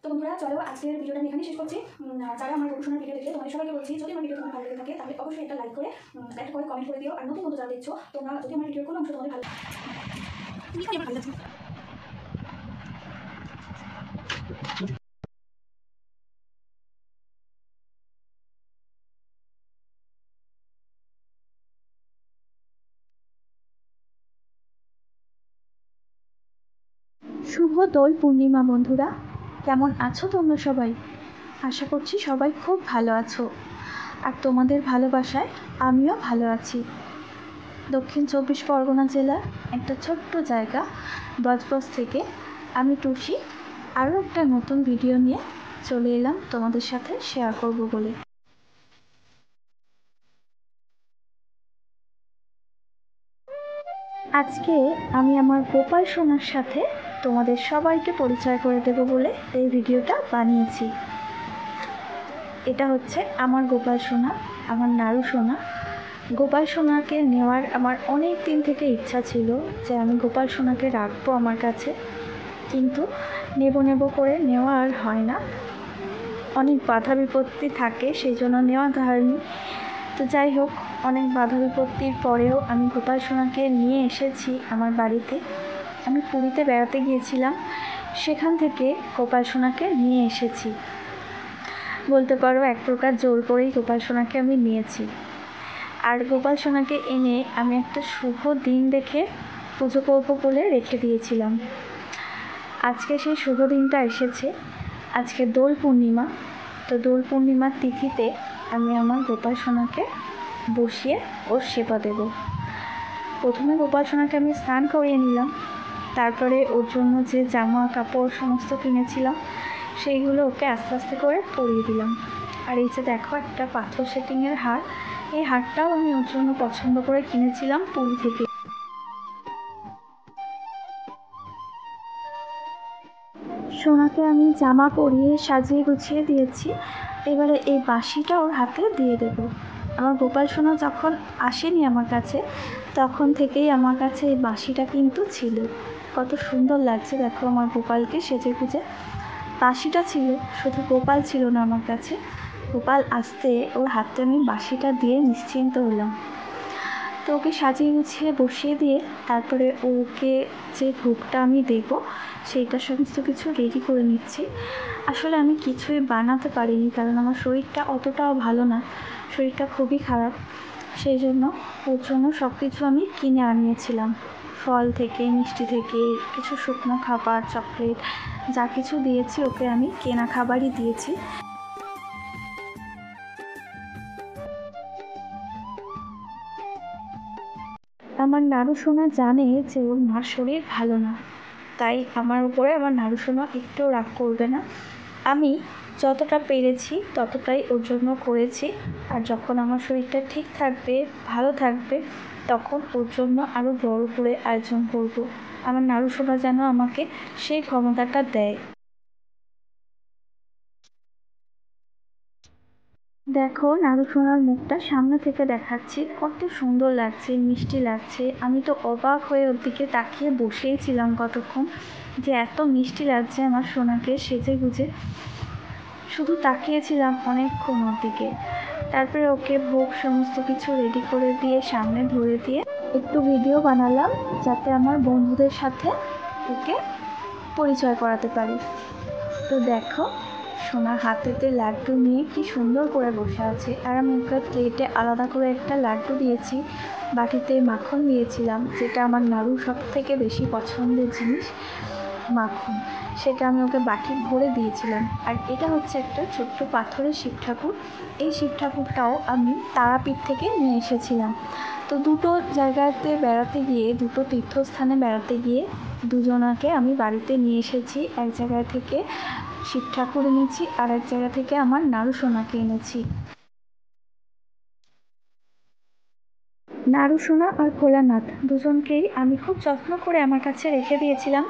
তো বন্ধুরা চলো আজকের ভিডিওটা আমি এখানে শেষ করছি। যারা আমার গবেষণার ভিডিও দেখে তোমাদের সবাইকে বলছি, যদি আমার ভিডিও তোমার ভালো লেগে থাকে তাহলে অবশ্যই একটা লাইক করে একটা করে কমেন্ট করে দিও। আর নতুন বন্ধু যারা দেখছো তোমরা যদি আমার ভিডিওর কোনো অংশ তোমাদের ভালো শুভ দোল পূর্ণিমা বন্ধুরা, কেমন আছো তোমরা সবাই? আশা করছি সবাই খুব ভালো আছো, আর তোমাদের ভালোবাসায় আমিও ভালো আছি। দক্ষিণ 24 পরগনা জেলার একটা ছোট্ট জায়গা বজবজ থেকে আমি টুসি আরও একটা নতুন ভিডিও নিয়ে চলে এলাম তোমাদের সাথে শেয়ার করব বলে। আজকে আমি আমার গোপাল সোনার সাথে তোমাদের সবাইকে পরিচয় করে দেব বলে এই ভিডিওটা বানিয়েছি। এটা হচ্ছে আমার গোপাল সোনা, আমার নাড়ু সোনা। গোপাল সোনাকে নেওয়ার আমার অনেক দিন থেকে ইচ্ছা ছিল যে আমি গোপাল সোনাকে রাখবো আমার কাছে, কিন্তু নেব করে নেওয়া আর হয় না, অনেক বাধা বিপত্তি থাকে, সেই জন্য নেওয়া হয়নি। তো যাই হোক, অনেক বাধা বিপত্তির পরেও আমি গোপাল সোনাকে নিয়ে এসেছি আমার বাড়িতে। আমি পুরীতে বেড়াতে গিয়েছিলাম, সেখান থেকে গোপাল সোনাকে নিয়ে এসেছি। বলতে পারো এক প্রকার জোর করেই গোপাল সোনাকে আমি নিয়েছি। আর গোপাল সোনাকে এনে আমি একটা শুভ দিন দেখে পুজো করবো বলে রেখে দিয়েছিলাম। আজকে সেই শুভ দিনটা এসেছে, আজকে দোল পূর্ণিমা। তো দোল পূর্ণিমার তিথিতে আমি আমার গোপাল সোনাকে বসিয়ে ওর সেবা দেব। প্রথমে গোপাল সোনাকে আমি স্নান করিয়ে নিলাম, তারপরে ওর জন্য যে জামা কাপড় সমস্ত কিনেছিলাম সেইগুলো ওকে আস্তে আস্তে করে পরিয়ে দিলাম। আর এই যে দেখো একটা পাথর সেটিংয়ের হার, এই হারটাও আমি ওর জন্য পছন্দ করে কিনেছিলাম পুরী থেকে। সোনাকে আমি জামা পরিয়ে সাজিয়ে গুছিয়ে দিয়েছি, এবারে এই বাঁশিটা ওর হাতে দিয়ে দেব। আমার গোপাল সোনা যখন আসেনি আমার কাছে তখন থেকেই আমার কাছে এই বাঁশিটা কিন্তু ছিল। কত সুন্দর লাগছে দেখো আমার গোপালকে সেজে গুজে। বাঁশিটা ছিল, শুধু গোপাল ছিল না আমার কাছে। গোপাল আসতে ওর হাতে আমি বাঁশিটা দিয়ে নিশ্চিন্ত হলাম। তো ওকে সাজিয়ে গুছিয়ে বসিয়ে দিয়ে তারপরে ওকে যে ভোগটা আমি দেব সেইটা সমস্ত কিছু রেডি করে নিচ্ছি। আসলে আমি কিছুই বানাতে পারিনি, কারণ আমার শরীরটা অতটাও ভালো না, শরীরটা খুবই খারাপ। সেই জন্য ওর জন্য সব কিছু আমি কিনে আনিয়েছিলাম, ফল থেকে মিষ্টি থেকে কিছু শুকনো খাবার, চকলেট, যা কিছু দিয়েছি ওকে আমি কেনা খাবারই দিয়েছি। আমার নাড়ু সোনা জানে যে ওর মার শরীর ভালো না, তাই আমার উপরে আমার নাড়ু সোনা একটু রাগ করবে না। আমি যতটা পেরেছি ততটাই ওর জন্য করেছি। আর যখন আমার শরীরটা ঠিক থাকবে, ভালো থাকবে, তখন ওর জন্য আরও বড় করে আয়োজন করব। আমার নাড়ু সোনা যেন আমাকে সেই ক্ষমতাটা দেয়। দেখো নাড়ু সোনার মুখটা সামনে থেকে দেখাচ্ছি, কত সুন্দর লাগছে, মিষ্টি লাগছে। আমি তো অবাক হয়ে ওর দিকে তাকিয়ে বসেইছিলাম কতক্ষণ, যে এত মিষ্টি লাগছে আমার সোনাকে সেজে গুজে। শুধু তাকিয়েছিলাম অনেকক্ষণ ওর দিকে। তারপরে ওকে ভোগ সমস্ত কিছু রেডি করে দিয়ে সামনে ধরে দিয়ে একটু ভিডিও বানালাম, যাতে আমার বন্ধুদের সাথে ওকে পরিচয় করাতে পারি। তো দেখো সোনা হাতেতে লাড্ডু নিয়ে কি সুন্দর করে বসে আছে। আর আমি ওকে প্লেটে আলাদা করে একটা লাড্ডু দিয়েছি, বাটিতে মাখন দিয়েছিলাম, যেটা আমার নাড়ু সব থেকে বেশি পছন্দের জিনিস মাখন, সেটা আমি ওকে বাটি ভরে দিয়েছিলাম। আর এটা হচ্ছে একটা ছোট্ট পাথরের শিব ঠাকুর। এই শিব ঠাকুরটাও আমি তারাপীঠ থেকে নিয়ে এসেছিলাম। তো দুটো জায়গাতে বেড়াতে গিয়ে, দুটো তীর্থস্থানে বেড়াতে গিয়ে দুজনাকে আমি বাড়িতে নিয়ে এসেছি। এক জায়গা থেকে শিব ঠাকুর এনেছি, আর এক জায়গা থেকে আমার নাড়ু সোনাকে এনেছি। নাড়ু সোনা আর ভোলানাথ দুজনকেই আমি খুব যত্ন করে আমার কাছে রেখে দিয়েছিলাম।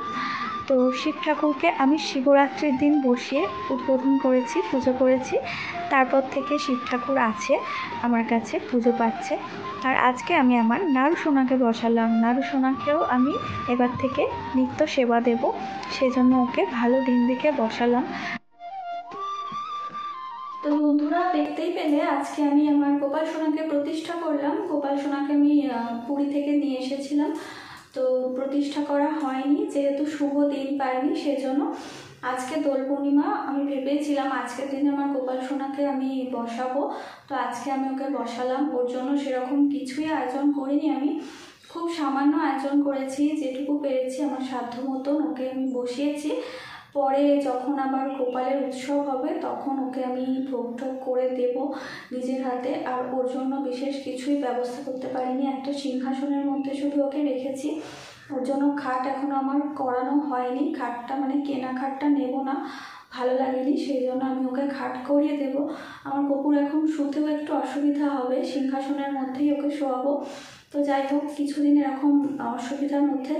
তো শিব ঠাকুরকে আমি শিবরাত্রির দিন বসিয়ে উদ্বোধন করেছি, পুজো করেছি। তারপর থেকে শিব ঠাকুর আছে আমার কাছে, পুজো পাচ্ছে। আর আজকে আমি আমার নাড়ু সোনাকে বসালাম। নাড়ু সোনাকেও আমি এবার থেকে নিত্য সেবা দেব, সেজন্য ওকে ভালো দিন দেখে বসালাম। তো বন্ধুরা, দেখতেই পেলে আজকে আমি আমার গোপাল সোনাকে প্রতিষ্ঠা করলাম। গোপাল সোনাকে আমি পুরী থেকে নিয়ে এসেছিলাম, তো প্রতিষ্ঠা করা হয়নি যেহেতু শুভ দিন পাইনি, সেজন্য আজকে দোল পূর্ণিমা। আমি ভেবেছিলাম আজকের দিনে আমার গোপাল সোনাকে আমি বসাবো, তো আজকে আমি ওকে বসালাম। ওর জন্য সেরকম কিছুই আয়োজন করিনি, আমি খুব সামান্য আয়োজন করেছি, যেটুকু পেরেছি আমার সাধ্য মতন ওকে আমি বসিয়েছি। পরে যখন আবার গোপালের উৎসব হবে তখন ওকে আমি ভোগ টোগ করে দেব নিজের হাতে। আর ওর জন্য বিশেষ কিছুই ব্যবস্থা করতে পারিনি, একটা সিংহাসনের মধ্যে শুধু ওকে রেখেছি। ওর জন্য খাট এখনও আমার করানো হয়নি, খাটটা মানে কেনা খাটটা নেব না, ভালো লাগেনি, সেই জন্য আমি ওকে খাট করিয়ে দেব। আমার গপুর এখন শুতেও একটু অসুবিধা হবে, সিংহাসনের মধ্যেই ওকে শোয়াবো। তো যাই হোক, কিছুদিন এরকম অসুবিধার মধ্যে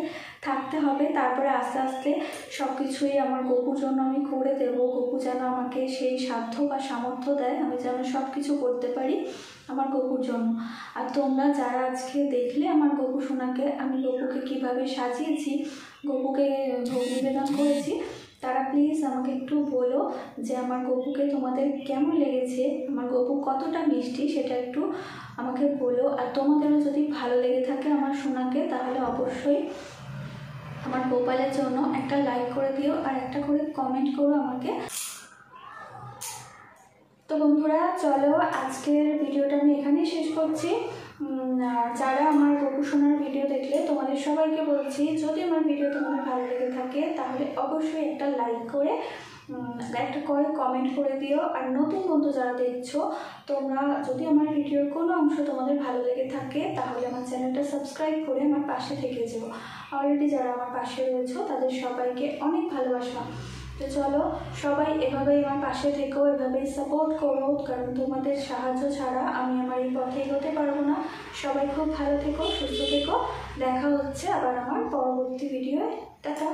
থাকতে হবে, তারপরে আস্তে আস্তে সব কিছুই আমার গপুর জন্য আমি করে দেব। গপু যেন আমাকে সেই সাধ্য বা সামর্থ্য দেয়, আমি যেন সব কিছু করতে পারি আমার গপুর জন্য। আর তোমরা যারা আজকে দেখলে আমার গপু সোনাকে, আমি গপুকে কীভাবে সাজিয়েছি, গপুকে ভোগ নিবেদন করেছি, তারা প্লিজ আমাকে একটু বলো যে আমার গপুকে তোমাদের কেমন লেগেছে, আমার গপু কতটা মিষ্টি সেটা একটু আমাকে বলো। আর তোমাদেরও যদি ভালো লেগে থাকে আমার সোনাকে, তাহলে অবশ্যই আমার গোপালের জন্য একটা লাইক করে দিও আর একটা করে কমেন্ট করো আমাকে। তো বন্ধুরা, চলো আজকের ভিডিওটা আমি এখানেই শেষ করছি। যারা আমার গপু সোনার ভিডিও দেখলে তোমাদের সবাইকে বলছি, যদি আমার ভিডিও তোমাদের ভালো লেগে থাকে তাহলে অবশ্যই একটা লাইক করে একটা করে কমেন্ট করে দিও। আর নতুন বন্ধু যারা দেখছো, তোমরা যদি আমার ভিডিওর কোনো অংশ তোমাদের ভালো লেগে থাকে তাহলে আমার চ্যানেলটা সাবস্ক্রাইব করে আমার পাশে থেকে যেও। অলরেডি যারা আমার পাশে রয়েছো তাদের সবাইকে অনেক ভালোবাসা। তো চলো সবাই এভাবেই আমার পাশে থেকো, এভাবেই সাপোর্ট করো, কারণ তোমাদের সাহায্য ছাড়া আমি আমার এই পথে এগোতে পারবো না। সবাই খুব ভালো থেকো, সুস্থ থেকো। দেখা হচ্ছে আবার আমার পরবর্তী ভিডিওয়। টাটা।